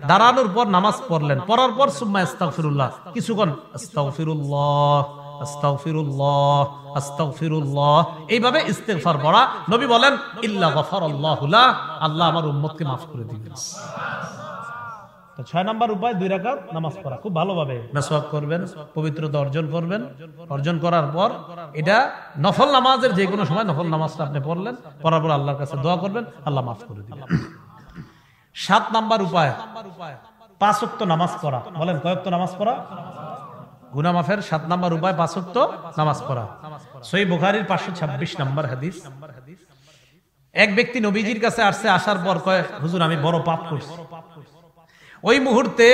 দাঁড়ানোর পর নামাজ পড়লেন, পড়ার পর সুম্মা আস্তাগফিরুল্লাহ, কিছুক্ষণ আস্তাগফিরুল্লাহ আস্তাগফিরুল্লাহ, আস্তাগফিরুল্লাহ, এইভাবে ইস্তিগফার পড়া। নবী বলেন ইল্লা গফারাল্লাহু লাহ, আল্লাহ আমার উম্মতকে মাফ করে দিবেন। তো 6 নাম্বার উপায় 2 রাকাত নামাজ পড়া, খুব ভালোভাবে মেসওয়াক করবেন, পবিত্রতা অর্জন করবেন। অর্জন করার পর এটা নফল নামাজের যে কোনো সময় নফল নামাজটা আপনি পড়লেন, পড়ার পর আল্লাহর কাছে দোয়া করবেন, আল্লাহ মাফ করে দিবেন। 7 নাম্বার উপায় 5 ওয়াক্ত নামাজ পড়া। বলেন কয় ওয়াক্ত নামাজ পড়া? গুনাহ মাফের 7 নাম্বার উপায় 5 ওয়াক্ত নামাজ পড়া। সহিহ বুখারীর 526 নাম্বার হাদিস। এক ব্যক্তি নবীজির কাছে আসছে, আসার পর কয় হুজুর আমি বড় পাপ করছি। ওই মুহূর্তে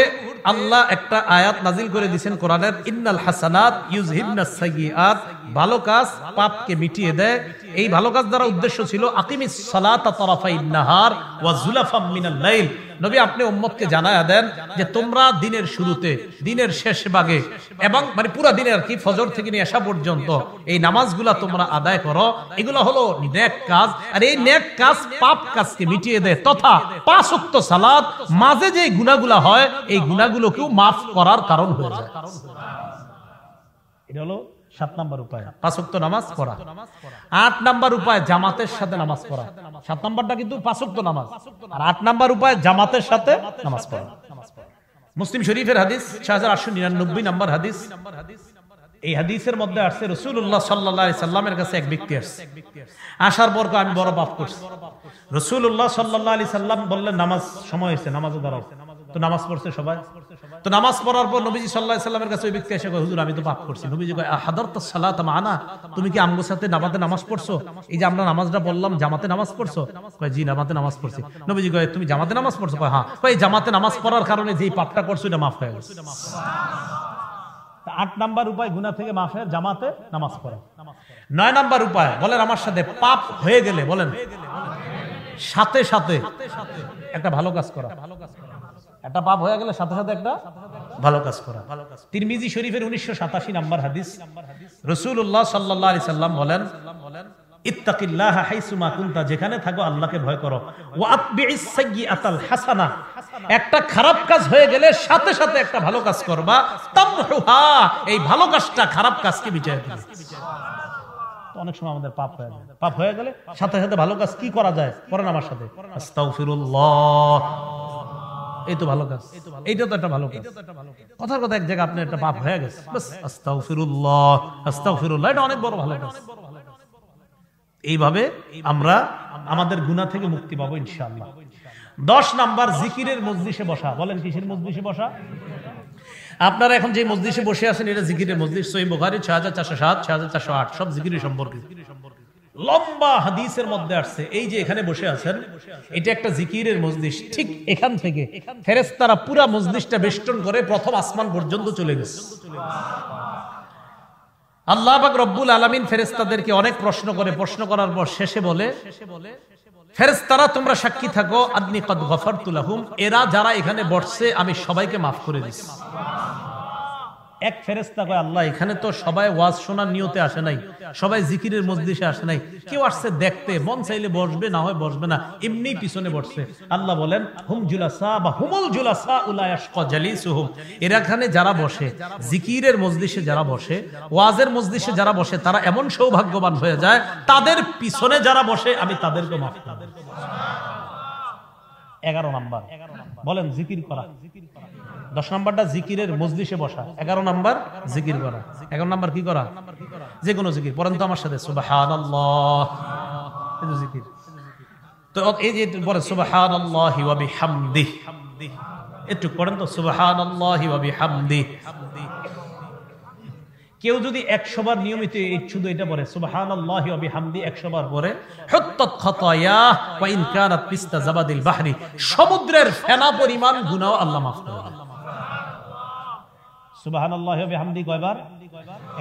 আল্লাহ একটা আয়াত নাজিল করে দিয়েছেন কোরআনের, ইন্নাল হাসানাত ইউযহিবনাস সাইয়্যাত, ভালো কাজ পাপকে মিটিয়ে দেয়। এই ভালো কাজ দ্বারা উদ্দেশ্য ছিল আকিমিস সালাতা তারাফাইন নাহার ওয়া যুলাফাম মিনাল লাইল। নবী আপনি উম্মতকে জানায়া দেন যে তোমরা দিনের শুরুতে, দিনের শেষ ভাগে এবং মানে পুরো দিনে আর কি, ফজর থেকে নিয়ে আসা পর্যন্ত এই নামাজগুলা তোমরা আদায় করো। এগুলো হলো নেক কাজ, আর এই নেক কাজ পাপ কাজকে মিটিয়ে দেয়। তথা 5 ওয়াক্ত সালাত মাঝে যে গুনাহগুলো হয় এই গুনাহগুলোকেও মাফ করার কারণ হয়ে যায়। এটা হলো 7 নাম্বার উপায় 5 ওয়াক্ত নামাজ পড়া। 8 নাম্বার উপায় জামাতের সাথে নামাজ পড়া। 7 নাম্বারটা কিন্তু 5 ওয়াক্ত নামাজ, আর 8 নাম্বার উপায় জামাতের সাথে নামাজ পড়া। মুসলিম শরীফের হাদিস 6899 নাম্বার হাদিস। এই হাদিসের মধ্যে আসছে রাসূলুল্লাহ সাল্লাল্লাহু আলাইহি সাল্লামের কাছে এক ব্যক্তি আসছে। আসার পর আমি বড় পাপ করছি। রাসূলুল্লাহ সাল্লাল্লাহু আলাইহি সাল্লাম বললেন নামাজ সময় হয়েছে, নামাজে দাঁড়াও। তো নামাজ পড়ছে সবাই। তো নামাজ পড়ার পর নবীজি সাল্লাল্লাহু আলাইহি সাল্লামের কাছে ওই ব্যক্তি এসে কয় হুজুর আমি তো পাপ করছি। নবীজি কয় আহাদারতাস সালাতা মা'ানা, তুমি কি আমগো সাথে জামাতে নামাজ পড়ছো? এই যে আমরা নামাজটা বললাম জামাতে নামাজ পড়ছো? কয় জি জামাতে নামাজ পড়ছি। নবীজি কয় তুমি জামাতে নামাজ পড়ছো? কয় হ্যাঁ। কয় জামাতে নামাজ পড়ার কারণে যেই পাপটা করছো এটা মাফ হয়ে গেছে। 8 নাম্বার উপায় গুনাহ থেকে মাফের জামাতে নামাজ পড়া। 9 নাম্বার উপায় বলেন আমার সাথে, পাপ হয়ে গেলে বলেন সাথে সাথে একটা ভালো কাজ করা। একটা পাপ হয়ে গেলে সাথে সাথে একটা ভালো কাজ করা। তিরমিজি শরীফের 1987 নাম্বার হাদিস। রাসূলুল্লাহ সাল্লাল্লাহু আলাইহি সাল্লাম বলেন ইত্তাকিল্লাহা হাইসুমা কুনতা, যেখানে থাকো আল্লাহকে ভয় করো। ওয়া আতবিইস সাইয়্যাতাল হাসানা, একটা খারাপ কাজ হয়ে গেলে সাথে সাথে একটা ভালো কাজ করবা। তামহুহা, এই ভালো কাজটা খারাপ কাজকে মিটিয়ে দিবে। অনেক সময় আমাদের পাপ হয়ে যায়, পাপ হয়ে গেলে সাথে সাথে ভালো কাজ কি করা যায়? পড়েন আমার সাথে আস্তাগফিরুল্লাহ, এই তো ভালো কাজ, এইটা তো একটা ভালো কাজ। কথার কথা এক জায়গায় আপনার একটা পাপ হয়ে গেছে, বাস আস্তাগফিরুল্লাহ আস্তাগফিরুল্লাহ, এটা অনেক বড় ভালো কাজ। এইভাবে আমরা আমাদের গুনাহ থেকে মুক্তি পাবো ইনশাআল্লাহ। 10 নাম্বার জিকিরের মজলিসে বসা। বলেন কিসের মজলিসে বসা? আপনারা এখন যে মজলিসে বসে আছেন এটা জিকিরের মজলিস। সহিহ বুখারী 6407 6408 সব জিকিরের সম্পর্কিত। লম্বা হাদিসের মধ্যে আসছে এই যে এখানে বসে আছেন এটা একটা জিকিরের মজলিস। ঠিক এখান থেকে ফেরেশতারা পুরো মজলিসটা বেষ্টন করে প্রথম আসমান পর্যন্ত চলে গেছে। আল্লাহ পাক রব্বুল আলামিন ফেরেশতাদেরকে অনেক প্রশ্ন করে, প্রশ্ন করার পর শেষে বলে ফেরেশতারা তোমরা সাক্ষী থাকো আদনি কদ গফারতু লাহুম, এরা যারা এখানে বসছে আমি সবাইকে মাফ করে দিয়েছি। এক ফেরেশতা কয় আল্লাহ এখানে তো সবাই ওয়াজ শোনার নিয়তে আসে নাই, সবাই জিকিরের মজলিসে আসে নাই, কেউ আসছে দেখতে, মন চাইলে বসবে, না হয় বসবে না, এমনি পিছনে বসছে। আল্লাহ বলেন হুম জুলাসা বা হুমুল জুলাসা উলা ইয়াশকা জালিসুহুম, এরা এখানে যারা বসে, জিকিরের মজলিসে যারা বসে, ওয়াজের মজলিসে যারা বসে, তারা এমন সৌভাগ্যবান হয়ে যায় তাদের পিছনে যারা বসে আমি তাদেরকে মাফ করে দেব। 11 নাম্বার বলেন জিকির করা। 10 নাম্বারটা জিকিরের মজলিসে বসা, 11 নাম্বার জিকির করা। 11 নাম্বার কি করা? যে কোনো জিকির। পড়েন তো আমার সাথে সুবহানাল্লাহ, এই যে জিকির। তো এই যে পড়ে সুবহানাল্লাহি ওয়া বিহামদিহি, একটু পড়েন তো সুবহানাল্লাহি ওয়া বিহামদিহি। কেউ যদি 100 বার নিয়মিত শুধু এটা পড়ে সুবহানাল্লাহি ওয়া বিহামদিহি 100 বার পড়ে, হুত্তাত খাতায়া ওয়া ইন কানাত মিসলা জাবাদিল বাহরি, সমুদ্রের ফেনা পরিমাণ গুনাহ আল্লাহ মাফ করে দেন। সুবহানাল্লাহি ওয়া বিহামদিহি কয়বার?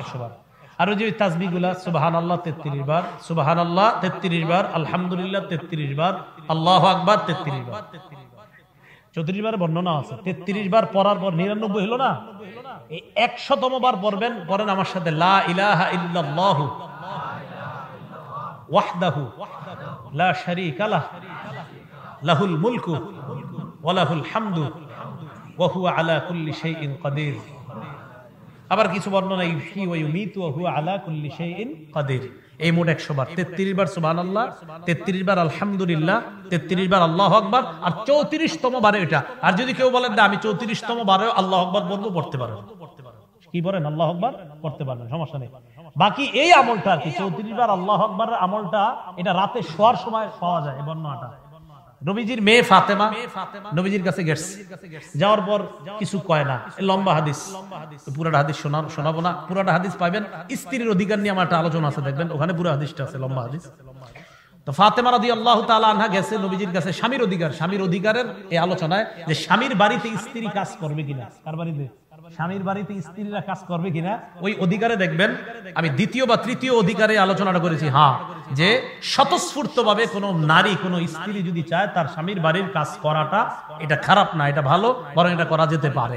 100 বার। আর ওই যে তাসবিহগুলা সুবহানাল্লাহ 33 বার, সুবহানাল্লাহ 33 বার, আলহামদুলিল্লাহ 33 বার, আল্লাহু আকবার 33 বার। 34 বার বর্ণনা আছে। 33 বার পড়ার পর 99 হলো না, এই 100তম বার পড়বেন। পড়েন আমার সাথে লা ইলাহা ইল্লাল্লাহু ওয়াহদাহু লা শারীকা লাহু লাহুল মুলকু ওয়া লাহুল হামদু ওয়া হুয়া আলা কুল্লি শাইইন কাদির। আবার কিছু বর্ণনা ইউহয়ী ওয়া ইউমীতু ওয়া হুয়া আলা কুল্লি শাইইন কাদির। এই মোট 100 বার, 33 বার সুবহানাল্লাহ, 33 বার আলহামদুলিল্লাহ, 33 বার আল্লাহু আকবার, আর 34তম বারে এটা। আর যদি কেউ বলেন না আমি 34তম বারেও আল্লাহু আকবার বলবো, পড়তে পারেন। কি বলেন? আল্লাহু আকবার পড়তে পারবেন, সমস্যা নেই। বাকি এই আমলটা আর কি 34 বার আল্লাহু আকবারের আমলটা, এটা রাতে শোয়ার সময় পাওয়া যায়। এই বর্ণনাটা নবীজির মেয়ে ফাতেমা নবীজির কাছে গেছে, যাওয়ার পর কিছু কয় না, লম্বা হাদিস, পুরাটা হাদিস শোনাবো না। পুরাটা হাদিস পাবেন স্ত্রীর অধিকার নিয়ে আমার একটা আলোচনা আছে, দেখবেন ওখানে পুরো হাদিসটা আছে, লম্বা হাদিস। তো ফাতেমা রাদিয়াল্লাহু তাআলা আনহা গেছে নবীজির কাছে স্বামীর অধিকারের এই আলোচনায়, যে স্বামীর বাড়িতে স্ত্রী কাজ করবে কিনা। কার বাড়িতে? স্বামীর বাড়িতে স্ত্রীরা কাজ করবে কিনা, ওই অধিকারে দেখবেন আমি দ্বিতীয় বা তৃতীয় অধিকারে আলোচনাটা করেছি। হ্যাঁ, যে স্বতঃস্ফূর্ত ভাবে কোন নারী, কোন স্ত্রী যদি চায় তার স্বামীর বাড়ির কাজ করাটা, এটা খারাপ না, এটা ভালো, বরং এটা করা যেতে পারে।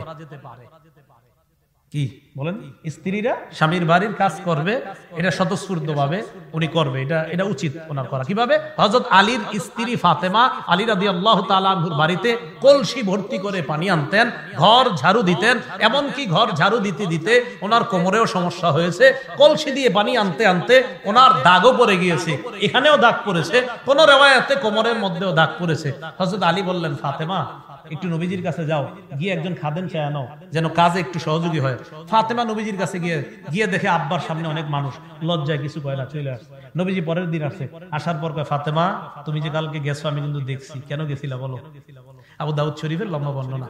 কি বলেন? স্ত্রীরা স্বামীর বাড়ির কাজ করবে, এটা স্বতঃস্ফূর্ত ভাবে উনি করবে, এটা উচিত ওনার করা। কিভাবে? হযরত আলীর স্ত্রী ফাতেমা, আলী রাদিয়াল্লাহু তাআলা আনহুর বাড়িতে কলসি ভর্তি করে পানি আনতেন, ঘর ঝাড়ু দিতেন, এমনকি ঘর ঝাড়ু দিতে দিতে ওনার কোমরেও সমস্যা হয়েছে, কলসি দিয়ে পানি আনতে আনতে ওনার দাগও পড়ে গিয়েছে, এখানেও দাগ পড়েছে, কোন রিওয়ায়াতে কোমরের মধ্যেও দাগ পড়েছে। হযরত আলী বললেন, ফাতেমা একটু নবীজির কাছে যাও, গিয়ে একজন খাদেম চায় আনো, যেন কাজে একটু সহযোগী হয়। ফাতেমা নবীজির কাছে গিয়ে দেখে আব্বার সামনে অনেক মানুষ, লজ্জায় কিছু কয় না, চলে আসে। নবীজি পরের দিন আসে, আসার পর কয়, ফাতেমা তুমি যে কালকে গেছো আমি কিন্তু দেখছি, কেন গেছিলা বলো? আবু দাউদ শরীফের লম্বা বর্ণনা।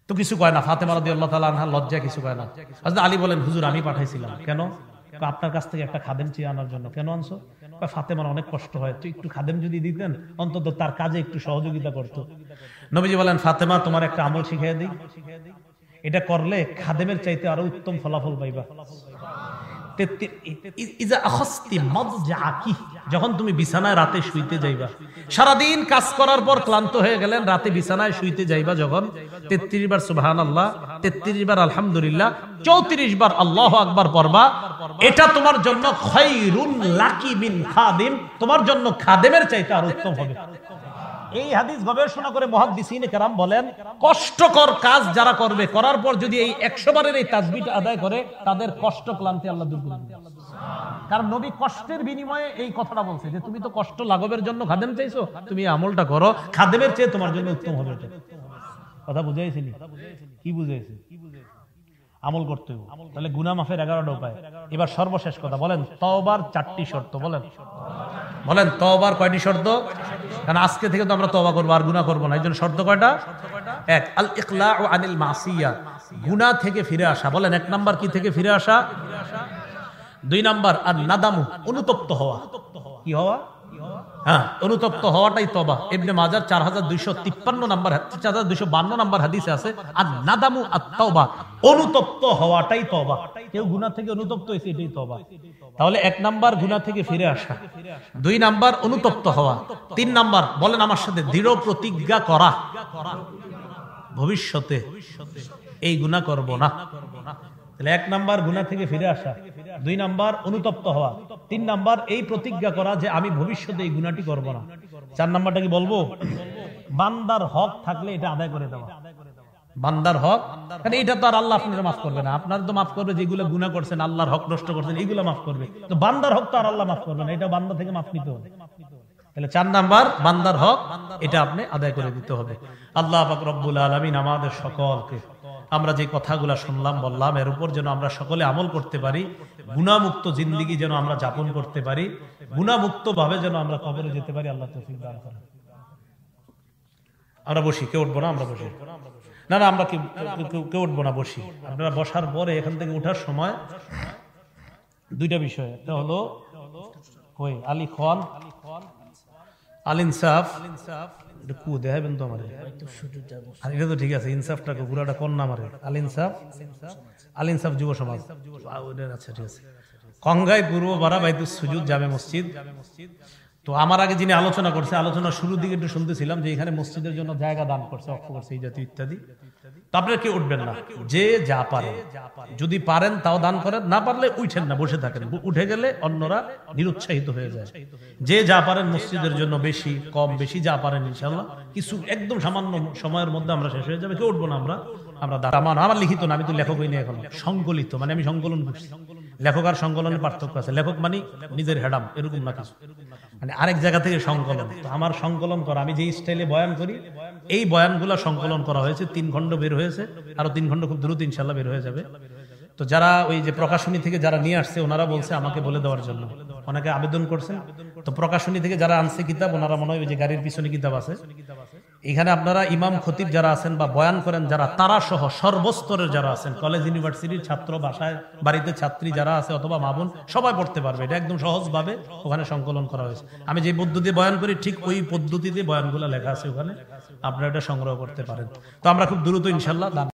তো কিছু কয় না, ফাতেমা রাদিয়াল্লাহু তাআলা আনহা লজ্জায় কিছু কয় না। হযরত আলী বলেন, হুজুর আমি পাঠাইছিলাম। কেন? আপনার কাছ থেকে একটা খাদেম চেয়ে আনার জন্য। কেন আনছো? ফাতেমার অনেক কষ্ট হয়, তো একটু খাদেম যদি দিতেন অন্তত তার কাজে একটু সহযোগিতা করতো। নবীজি বলেন, ফাতেমা তোমার একটা আমল শিখিয়ে দিই, এটা করলে খাদেমের চাইতে আরো উত্তম ফলাফল পাইবা। যখন তুমি বিছানায় রাতে শুইতে যাইবা, সারাদিন কাজ করার পর ক্লান্ত হয়ে গেলেন, রাতে বিছানায় শুইতে যাইবা যখন, 33 বার সুবহানাল্লাহ, 33 বার আলহামদুলিল্লাহ, 34 বার আল্লাহু আকবার পড়বা। এটা তোমার জন্য খায়রুন লাকি মিন খাদিম, তোমার জন্য খাদেমের চাইতে আরো উত্তম হবে। এই হাদিস গবেষণা করে মুহাদ্দিসিনে কেরাম বলেন, কষ্টকর কাজ যারা করবে, করার পর যদি এই 100 বারের এই তাসবিহটা আদায় করে, তাদের কষ্ট ক্লান্তি আল্লাহ দূর করে দিবেন। কারণ নবী কষ্টের বিনিময়ে এই কথাটা বলছে, যে তুমি তো কষ্ট লাঘবের জন্য খাদেম চাইছো, তুমি এই আমলটা করো, খাদেমের চেয়ে তোমার জন্য উত্তম হবে। কথা বুঝাইছিনি? কি বুঝাইছি? আমল করতে হবে, তাহলে গুনাহ মাফের 11টা উপায়। এবার সর্বশেষ কথা বলেন, তওবার 4টি শর্ত বলেন। তওবার কয়টি শর্ত? কারণ আজকে থেকে তো আমরা তওবা করব, আর গুনাহ করব না। এই জন্য শর্ত কয়টা? 1, আল ইকলাউ আনিল মাসিয়া, গুনাহ থেকে ফিরে আসা। বলেন 1 নাম্বার কি থেকে ফিরে আসা? 2 নাম্বার আর নাদামু, অনুতপ্ত হওয়া। কি হওয়া? হ্যাঁ, অনুতপ্ত হওয়াটাই তওবা। ইবনে মাজাহ 4253 নাম্বার, 4252 নাম্বার হাদিসে আছে, আর নাদামু আত তাওবা, অনুতপ্ত হওয়াটাই তওবা। কেউ গুনাহ থেকে অনুতপ্ত হয়েছে, এটাই তওবা। তাহলে 1 নাম্বার গুনাহ থেকে ফিরে আসা, 2 নাম্বার অনুতপ্ত হওয়া, 3 নাম্বার বলেন আমার সাথে দৃঢ় প্রতিজ্ঞা করা, ভবিষ্যতে এই গুনাহ করব না। তাহলে 1 নাম্বার গুনাহ থেকে ফিরে আসা, 2 নাম্বার অনুতপ্ত হওয়া, 3 নাম্বার এই প্রতিজ্ঞা করা যে আমি ভবিষ্যতে এই গুনাহটি করব না। 4 নাম্বারটা কি বলবো? বান্দার হক থাকলে এটা আদায় করে দেওয়া। বান্দার হক, কারণ এটা তো আর আল্লাহ আপনারা মাফ করবে না। আপনারা তো মাফ করবে যেগুলো গুনাহ করছেন, আল্লাহর হক নষ্ট করছেন, এগুলো মাফ করবে। তো বান্দার হক তো আর আল্লাহ মাফ করবে না, এটা বান্দা থেকে মাফ নিতে হবে। তাহলে 4 নাম্বার বান্দার হক, এটা আপনি আদায় করে দিতে হবে। আল্লাহ পাক রব্বুল আলামিন আমাদের সকলকে, আমরা যে কথাগুলো শুনলাম বললাম, এর উপর যেন আমরা সকলে আমল করতে পারি, গুনাহমুক্ত জিন্দেগি যেন আমরা যাপন করতে পারি, গুনাহমুক্ত ভাবে যেন আমরা কবরে যেতে পারি। আল্লাহ তৌফিক দান করেন। আমরা বসি, কেউ উঠবো না, আমরা বসি। না আমরা কেউ উঠবো না, বসি। আপনারা বসার পরে এখান থেকে ওঠার সময় 2টা বিষয়, একটা হলো কই আলী খান আল ইনসাফ, এটা কু দেখাবেন তো আমারে, আর এটা তো ঠিক আছে, ইনসাফটা পুরাটা কোন নাম? আল ইনসাফ যুব সমাজ। আচ্ছা ঠিক আছে। কংগাই পূর্ব বারা বাইতুস সুজুদ জামে মসজিদ। তো আমার আগে যিনি আলোচনা করছে, আলোচনা শুরুর দিকে একটু শুনতেছিলাম যে এখানে মসজিদের জন্য জায়গা দান করছে, অক্ষ করছে, এই জাতীয় ইত্যাদি। তো আপনারা কেউ উঠবেন না, যে যা পারেন, যদি পারেন তাও দান করেন, না পারলে উঠেন না, বসে থাকেন। উঠে গেলে অন্যরা নিরুৎসাহিত হয়ে যায়। যে যা পারেন মসজিদের জন্য, বেশি কম বেশি যা পারেন ইনশাআল্লাহ, কিছু একদম সামান্য সময়ের মধ্যে আমরা শেষ হয়ে যাবে, কেউ উঠবো না আমরা। আমরা আমার লিখিত না, আমি তো লেখক হইনি এখন, সংকলিত মানে আমি সংকলন করছি। লেখক আর সংকলনের পার্থক্য আছে। লেখক মানে নিজের হেডাম এরকম না কিছু, মানে আরেক জায়গা থেকে সংকলন। তো আমার সংকলন করা, আমি যে স্টাইলে বয়ান করি এই বয়ানগুলো সংকলন করা হয়েছে, 3 খণ্ড বের হয়েছে, আরো 3 খণ্ড খুব দ্রুত ইনশাল্লাহ বের হয়ে যাবে। তো যারা ওই যে প্রকাশনী থেকে যারা নিয়ে আসছে ওনারা বলছে আমাকে বলে দেওয়ার জন্য, অনেকে আবেদন করছেন। তো প্রকাশনী থেকে যারা আনছে কিতাব, ওনারা মনে হয় ওই যে গাড়ির পিছনে কিতাব আছে, এখানে আপনারা ইমাম খতিব যারা আছেন বা বয়ান করেন যারা, তারা সহ সর্বস্তরের যারা আছেন, কলেজ ইউনিভার্সিটির ছাত্র, বাসায় বাড়িতে ছাত্রী যারা আছে অথবা মা বোন, সবাই পড়তে পারবে। এটা একদম সহজভাবে ওখানে সংকলন করা হয়েছে। আমি যে পদ্ধতি বয়ান করি ঠিক ওই পদ্ধতিতে বয়ানগুলো লেখা আছে ওখানে, আপনারা এটা সংগ্রহ করতে পারেন। তো আমরা খুব দ্রুত ইনশাল্লাহ